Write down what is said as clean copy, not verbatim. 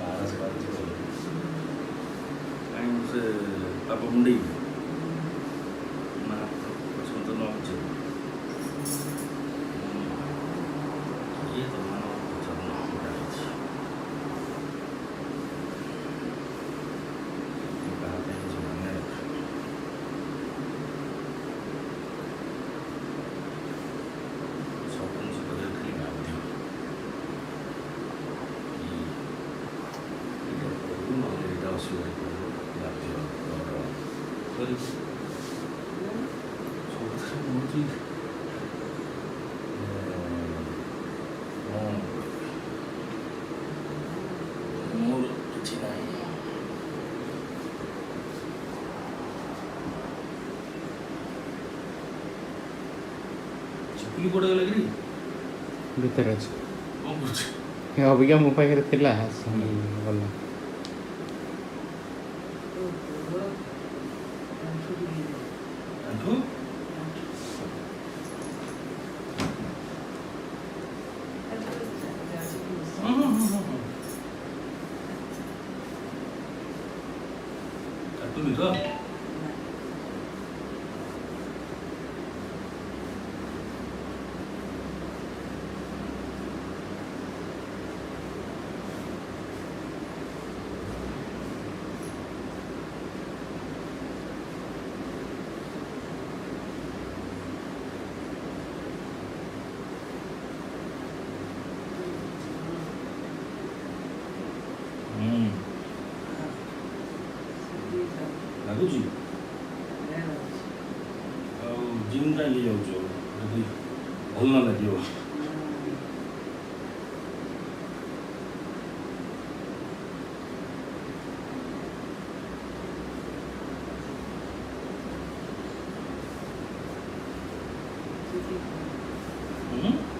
알아서 가지고 anh sẽ Papa Mundi mà chúng tôi nói chuyện ये तो मानो चलना होगा ये बात है जो मैंने सोचने से बदल कर लिया होता है ये तो मानो ये दाव से वो लाते हो और सोचने मुझे मोर कुछ नहीं चिपली पड़े लगी ଭିତରେ ଅଛି कौन कुछ ଅବିକା ମୋ ପାଖରେ ଥିଲା ଗଲା अंधू काटून का ଲାଗୁଛି ଆଉ ଜିମ୍ଟା ଇଏ ଯାଉଛ ଯଦି ଭଲ ନ ଲାଗିବ ହୁଁ